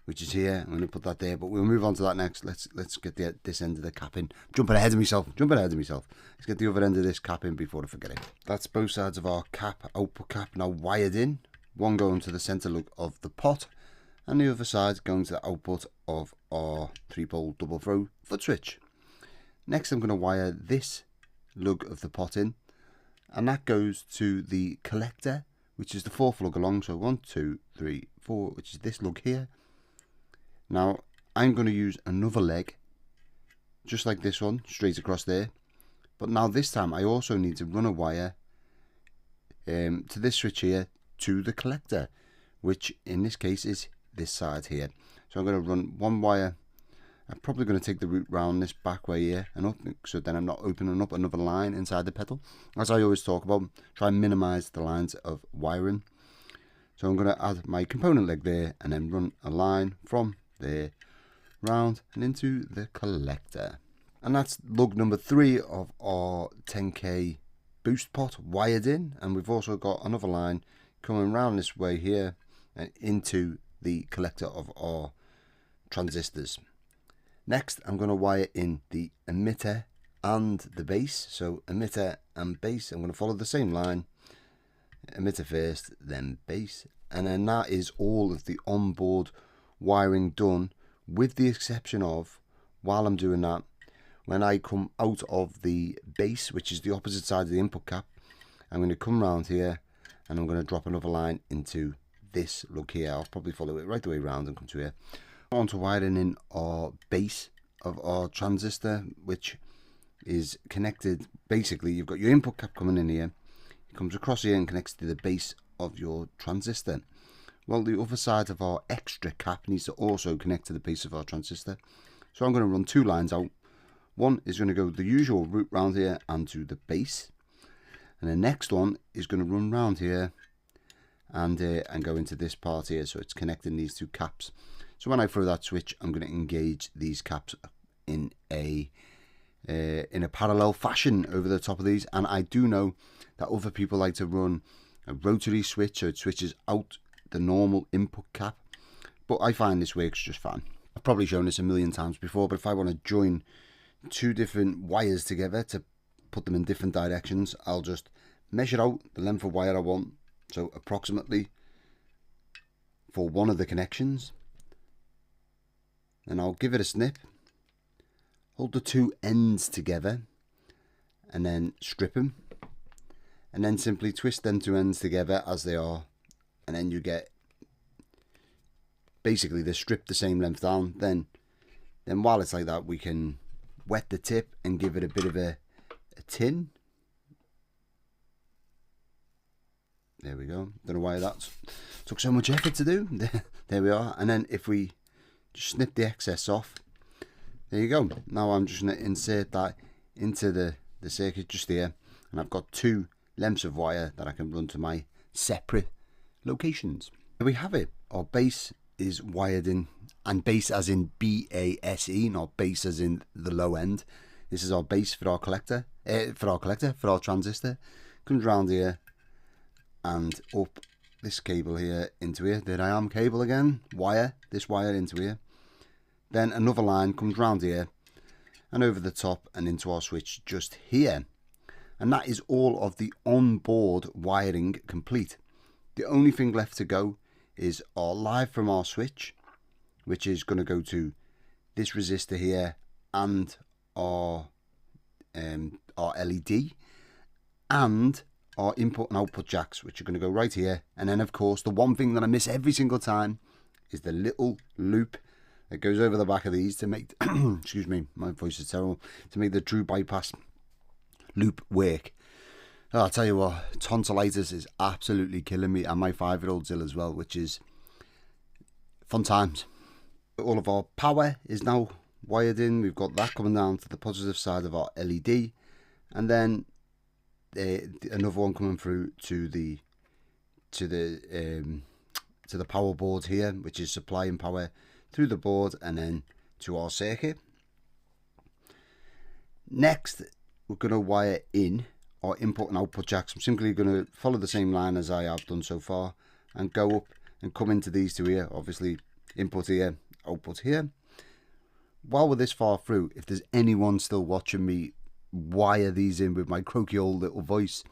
which is here. I'm going to put that there, but we'll move on to that next. Let's get this end of the cap in. Jumping ahead of myself. Let's get the other end of this cap in before I forget it. That's both sides of our cap, output cap, now wired in. One going to the center lug of the pot, and the other side going to the output of our 3-pole double throw foot switch. Next, I'm going to wire this lug of the pot in, and that goes to the collector, which is the 4th lug along. So 1, 2, 3, 4, which is this lug here. Now I'm going to use another leg just like this one straight across there, but now this time I also need to run a wire to this switch here to the collector, which in this case is this side here. So I'm going to run one wire. I'm probably going to take the route round this back way here and up, so then I'm not opening up another line inside the pedal. As I always talk about, try and minimize the lines of wiring. So I'm going to add my component leg there and then run a line from there round and into the collector. And that's lug number 3 of our 10k boost pot wired in, and we've also got another line coming round this way here and into the collector of our transistors. Next, I'm going to wire in the emitter and the base. So emitter and base, I'm going to follow the same line. Emitter first, then base. And then that is all of the onboard wiring done, with the exception of, while I'm doing that, when I come out of the base, which is the opposite side of the input cap, I'm going to come round here and I'm going to drop another line into this lug here. I'll probably follow it right the way around and come to here. On to wiring in our base of our transistor, which is connected. Basically, you've got your input cap coming in here, it comes across here and connects to the base of your transistor. Well, the other side of our extra cap needs to also connect to the base of our transistor. So I'm going to run 2 lines out. One is going to go the usual route round here and to the base, and the next one is going to run round here and go into this part here, so it's connecting these 2 caps. So when I throw that switch, I'm going to engage these caps in a parallel fashion over the top of these. And I do know that other people like to run a rotary switch, so it switches out the normal input cap, but I find this works just fine. I've probably shown this a million times before, but if I want to join 2 different wires together to put them in different directions, I'll just measure out the length of wire I want, so approximately for one of the connections. And I'll give it a snip, hold the 2 ends together and then strip them, and then simply twist them 2 ends together as they are, and then you get basically they're stripped the same length down. Then while it's like that, we can wet the tip and give it a bit of a tin. There we go. Don't know why that took so much effort to do. There we are. And then if we just snip the excess off, there you go. Now I'm just going to insert that into the circuit just here, and I've got 2 lengths of wire that I can run to my separate locations. There we have it. Our base is wired in, and base as in B-A-S-E, not base as in the low end. This is our base for our collector, for our transistor. Comes round here and up this cable here into here. There I am, cable again, wire, this wire into here. Then another line comes round here and over the top and into our switch just here. And that is all of the onboard wiring complete. The only thing left to go is our live from our switch, which is going to go to this resistor here and our LED and our input and output jacks, which are going to go right here. And then of course the one thing that I miss every single time is the little loop It goes over the back of these to make, excuse me, my voice is terrible, to make the true bypass loop work. Oh, I'll tell you what, tonsillitis is absolutely killing me, and my 5-year-old's ill as well, which is fun times. All of our power is now wired in. We've got that coming down to the positive side of our LED, and then another one coming through to the power board here, which is supplying power through the board and then to our circuit. Next, we're going to wire in our input and output jacks. I'm simply going to follow the same line as I have done so far and go up and come into these two here. Obviously, input here, output here. While we're this far through, if there's anyone still watching me wire these in with my croaky old little voice,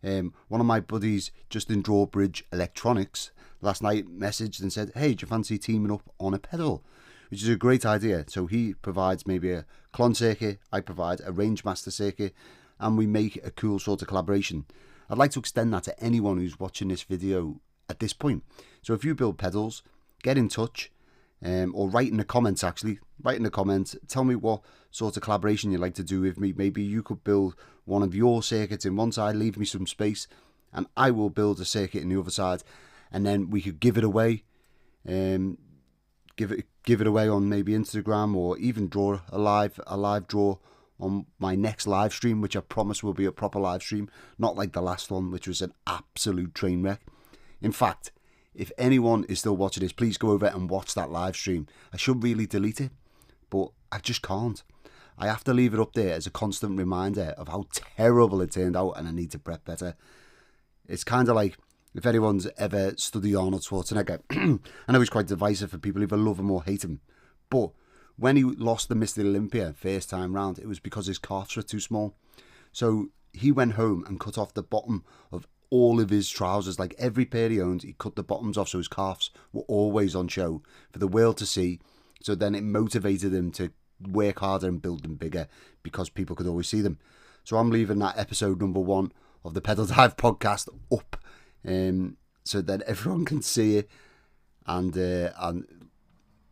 one of my buddies, just in Drawbridge Electronics, last night messaged and said, hey, do you fancy teaming up on a pedal? Which is a great idea. So he provides maybe a clon circuit, I provide a Rangemaster circuit, and we make a cool sort of collaboration. I'd like to extend that to anyone who's watching this video at this point. So if you build pedals, get in touch, or write in the comments actually. Write in the comments, tell me what sort of collaboration you'd like to do with me. Maybe you could build one of your circuits in one side, leave me some space, and I will build a circuit in the other side, and then we could give it away. Give it away on maybe Instagram, or even draw a live draw on my next live stream, which I promise will be a proper live stream, not like the last one, which was an absolute train wreck. In fact, if anyone is still watching this, please go over and watch that live stream. I should really delete it, but I just can't. I have to leave it up there as a constant reminder of how terrible it turned out, and I need to prep better. It's kind of like, if anyone's ever studied Arnold Schwarzenegger, I know he's quite divisive for people, either love him or hate him, but when he lost the Mr. Olympia first time round, it was because his calves were too small. So he went home and cut off the bottom of all of his trousers. Like every pair he owned, he cut the bottoms off so his calves were always on show for the world to see. So then it motivated him to work harder and build them bigger because people could always see them. So I'm leaving that episode number 1 of the Pedal Dive podcast up, so that everyone can see it, and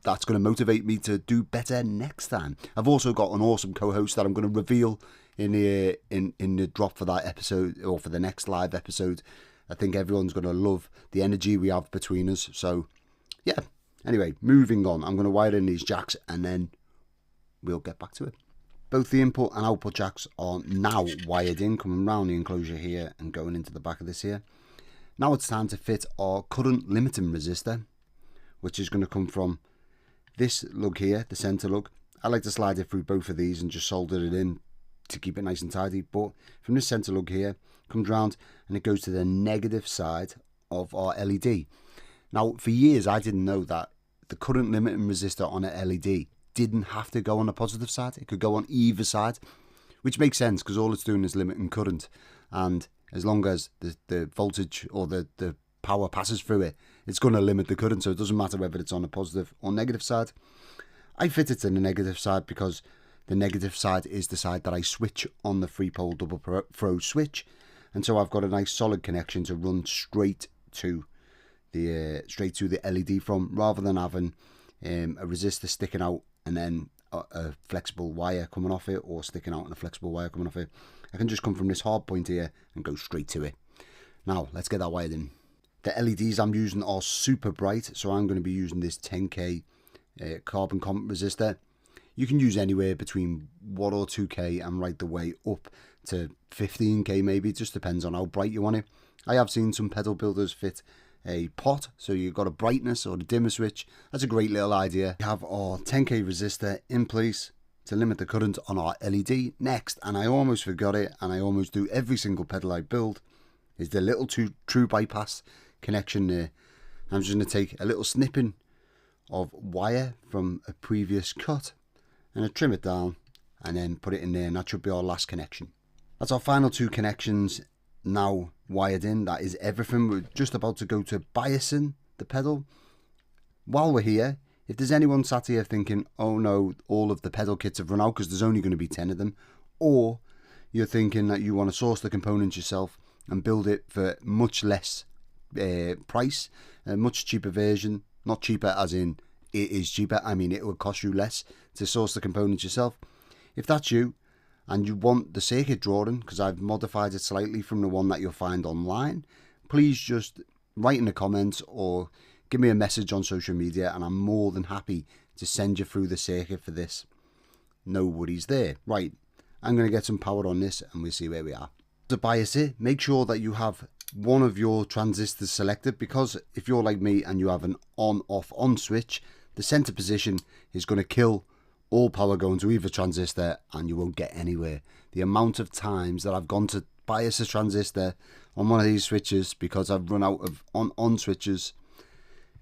that's going to motivate me to do better next time. I've also got an awesome co-host that I'm going to reveal in the drop for that episode, or for the next live episode. I think everyone's going to love the energy we have between us. So yeah, anyway, moving on. I'm going to wire in these jacks and then we'll get back to it. Both the input and output jacks are now wired in, coming around the enclosure here and going into the back of this here. Now it's time to fit our current limiting resistor, which is going to come from this lug here, the center lug. I like to slide it through both of these and just solder it in to keep it nice and tidy. But from this center lug here, comes round and it goes to the negative side of our LED. Now, for years, I didn't know that the current limiting resistor on an LED didn't have to go on the positive side. It could go on either side, which makes sense because all it's doing is limiting current. And as long as the voltage or the power passes through it, it's going to limit the current. So it doesn't matter whether it's on the positive or negative side. I fit it to the negative side because the negative side is the side that I switch on the 3-pole double throw switch. And so I've got a nice solid connection to run straight to the LED from, rather than having a resistor sticking out and then a flexible wire coming off it, or sticking out and a flexible wire coming off it. I can just come from this hard point here and go straight to it. Now let's get that wired in. The LEDs I'm using are super bright, so I'm going to be using this 10k carbon comp resistor. You can use anywhere between 1 or 2k and right the way up to 15k maybe. It just depends on how bright you want it. I have seen some pedal builders fit a pot, so you've got a brightness or the dimmer switch. That's a great little idea. We have our 10k resistor in place to limit the current on our LED. Next, and I almost forgot it, and I almost do every single pedal I build, is the little true bypass connection there. I'm just going to take a little snipping of wire from a previous cut and I trim it down and then put it in there, and that should be our last connection. That's our final 2 connections now wired in. That is everything. We're just about to go to biasing the pedal. While we're here, if there's anyone sat here thinking, oh no, all of the pedal kits have run out because there's only going to be 10 of them, or you're thinking that you want to source the components yourself and build it for much less price, a much cheaper version, not cheaper as in it is cheaper. I mean, it would cost you less to source the components yourself. If that's you and you want the circuit drawing, because I've modified it slightly from the one that you'll find online, please just write in the comments or give me a message on social media, and I'm more than happy to send you through the circuit for this. No worries there. Right, I'm going to get some power on this and we'll see where we are. To bias it, make sure that you have one of your transistors selected, because if you're like me and you have an on-off-on switch, the center position is going to kill all power going to either transistor and you won't get anywhere. The amount of times that I've gone to bias a transistor on one of these switches because I've run out of on switches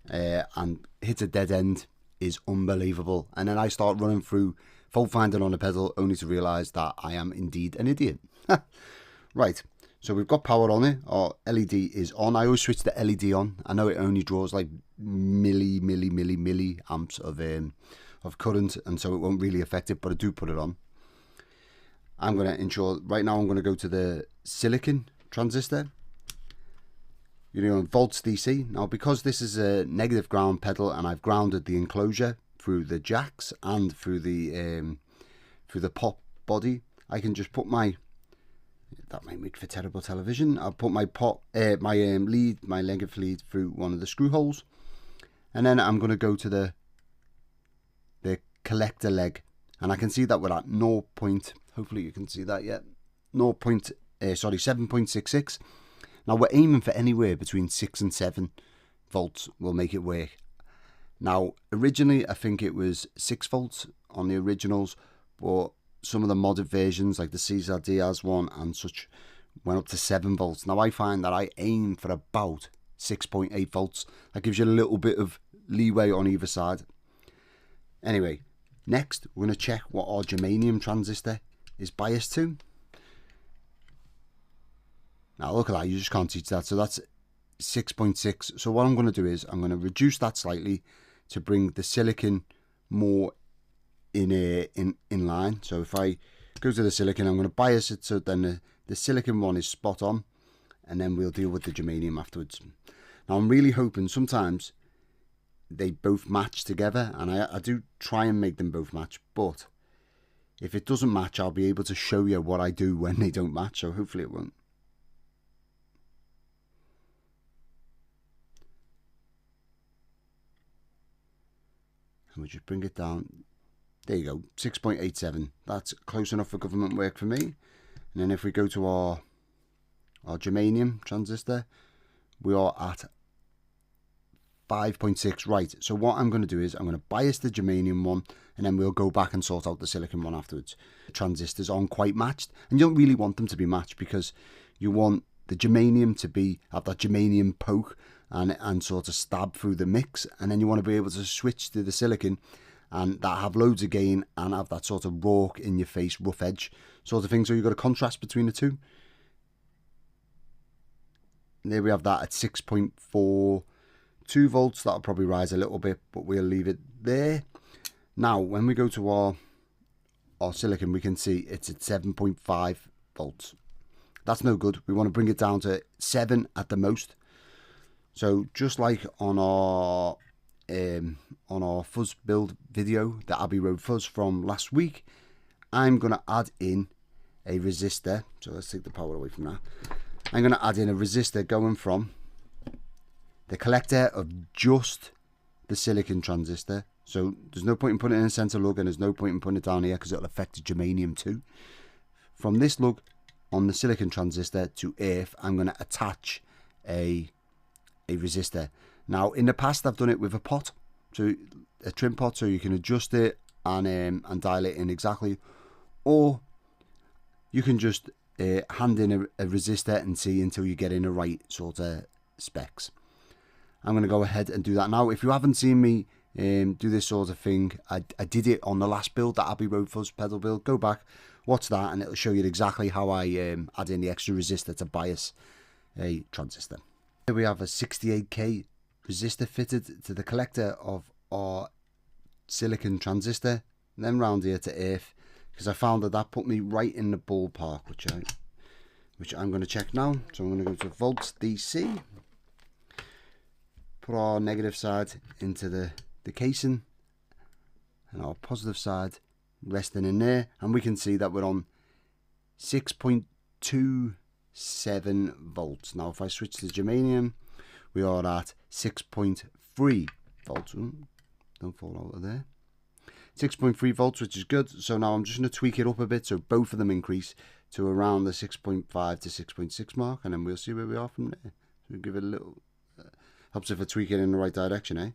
and hit a dead end is unbelievable. And then I start running through fault finding on a pedal only to realise that I am indeed an idiot. Right, so we've got power on it. Our LED is on. I always switch the LED on. I know it only draws like milliamps of current, and so it won't really affect it, but I do put it on. I'm going to ensure, right now I'm going to go to the silicon transistor. You're doing volts DC. Now, because this is a negative ground pedal and I've grounded the enclosure through the jacks and through the pop body, I can just put my, that might make for terrible television, I'll put my my negative lead through one of the screw holes, and then I'm going to go to the collector leg, and I can see that we're at hopefully you can see that yet, 7.66. Now we're aiming for anywhere between 6 and 7 volts will make it work. Now originally I think it was 6 volts on the originals, but some of the modded versions like the Cesar Diaz one and such went up to 7 volts. Now I find that I aim for about 6.8 volts. That gives you a little bit of leeway on either side. Anyway, next we're going to check what our germanium transistor is biased to. Now look at that, you just can't teach that. So that's 6.6. So what I'm going to do is I'm going to reduce that slightly to bring the silicon more in line. So if I go to the silicon, I'm going to bias it so then the silicon one is spot on, and then we'll deal with the germanium afterwards. Now I'm really hoping sometimes they both match together, and I do try and make them both match, but if it doesn't match, I'll be able to show you what I do when they don't match, so hopefully it won't. And we just bring it down. There you go, 6.87. That's close enough for government work for me. And then if we go to our germanium transistor, we are at 5.6. Right, so what I'm going to do is I'm going to bias the germanium one, and then we'll go back and sort out the silicon one afterwards. The transistors aren't quite matched, and you don't really want them to be matched because you want the germanium to have that germanium poke and sort of stab through the mix, and then you want to be able to switch to the silicon and that have loads of gain and have that sort of rauque in your face rough edge sort of thing. So you've got a contrast between the two. And there we have that at 6.42 volts. That'll probably rise a little bit, but we'll leave it there. Now when we go to our silicon, we can see it's at 7.5 volts. That's no good. We want to bring it down to 7 at the most. So just like on our fuzz build video, the Abbey Road fuzz from last week, I'm going to add in a resistor. So let's take the power away from that. I'm going to add in a resistor going from the collector of just the silicon transistor. So there's no point in putting it in a center lug, and there's no point in putting it down here because it'll affect the germanium too. From this lug on the silicon transistor to earth, I'm going to attach a resistor. Now in the past I've done it with a pot, so a trim pot, so you can adjust it and dial it in exactly, or you can just hand in a resistor and see until you get in the right sort of specs. I'm going to go ahead and do that now. If you haven't seen me do this sort of thing, I did it on the last build, the Abbey Road fuzz pedal build. Go back, watch that, and it'll show you exactly how I add in the extra resistor to bias a transistor. Here we have a 68k resistor fitted to the collector of our silicon transistor, and then round here to earth, because I found that put me right in the ballpark, which I'm going to check now. So I'm going to go to volts DC, put our negative side into the the casing and our positive side resting in there, and we can see that we're on 6.27 volts. Now if I switch to germanium, we are at 6.3 volts. Don't fall out of there. 6.3 volts, which is good. So now I'm just going to tweak it up a bit so both of them increase to around the 6.5 to 6.6 mark, and then we'll see where we are from there. So we'll give it a little, helps if I tweak it in the right direction, eh?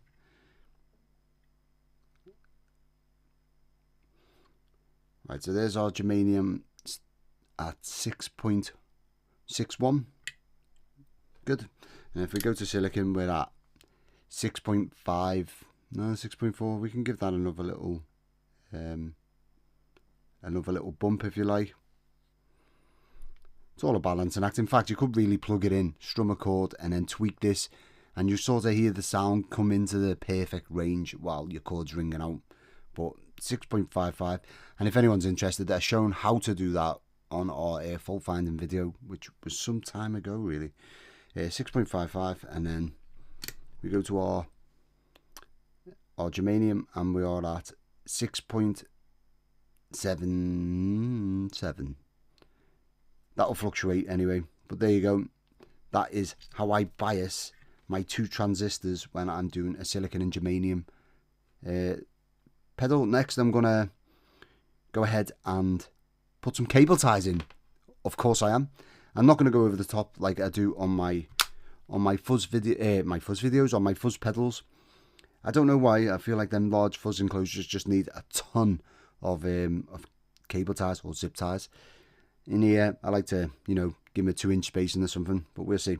Right, so there's our germanium at 6.61. Good. And if we go to silicon, we're at 6.5, no, 6.4. We can give that another little bump if you like. It's all a balancing act. In fact, you could really plug it in, strum a chord, and then tweak this, and you sort of hear the sound come into the perfect range while your chord's ringing out. But 6.55, and if anyone's interested, they're shown how to do that on our fault finding video, which was some time ago really. 6.55, and then we go to our germanium, and we are at 6.77. That'll fluctuate anyway, but there you go. That is how I bias my two transistors when I'm doing a silicon and germanium pedal. Next, I'm gonna go ahead and put some cable ties in. Of course I am. I'm not gonna go over the top like I do on my fuzz videos, on my fuzz pedals. I don't know why. I feel like them large fuzz enclosures just need a ton of cable ties or zip ties. In here, I like to, you know, give them a 2-inch spacing or something, but we'll see.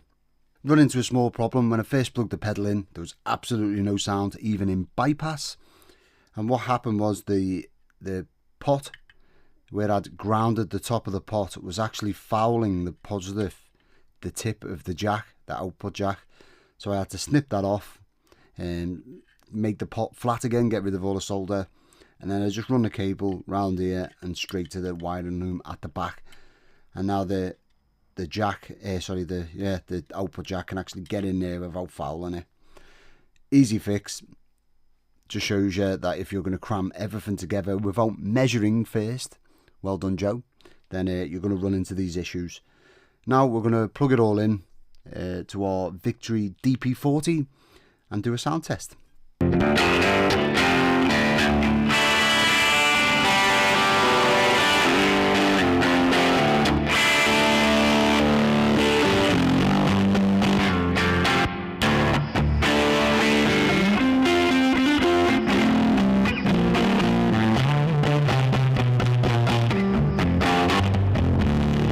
Run into a small problem. When I first plugged the pedal in, there was absolutely no sound, even in bypass. And what happened was the pot, where I'd grounded the top of the pot, was actually fouling the positive, the tip of the jack, the output jack. So I had to snip that off and make the pot flat again, get rid of all the solder, and then I just run the cable round here and straight to the wiring loom at the back. And now the jack, the output jack can actually get in there without fouling it. Easy fix. Just shows you that if you're going to cram everything together without measuring first, well done Joe, then you're going to run into these issues. Now we're going to plug it all in to our Victory DP40 and do a sound test.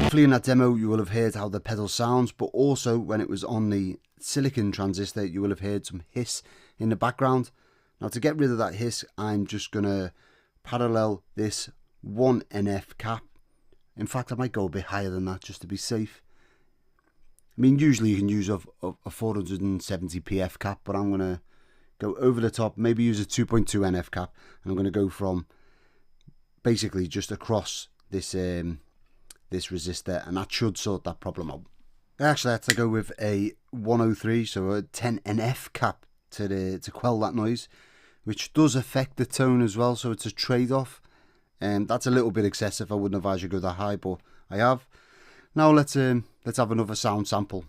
Hopefully in that demo you will have heard how the pedal sounds, but also when it was on the silicon transistor you will have heard some hiss in the background. Now to get rid of that hiss, I'm just going to parallel this 1 NF cap. In fact, I might go a bit higher than that just to be safe. I mean, usually you can use a 470 PF cap, but I'm going to go over the top, maybe use a 2.2 NF cap, and I'm going to go from basically just across this this resistor, and that should sort that problem out. I actually had to go with a 103, so a 10 NF cap to quell that noise, which does affect the tone as well, so it's a trade-off. That's a little bit excessive. I wouldn't advise you go that high, but I have. Now let's have another sound sample.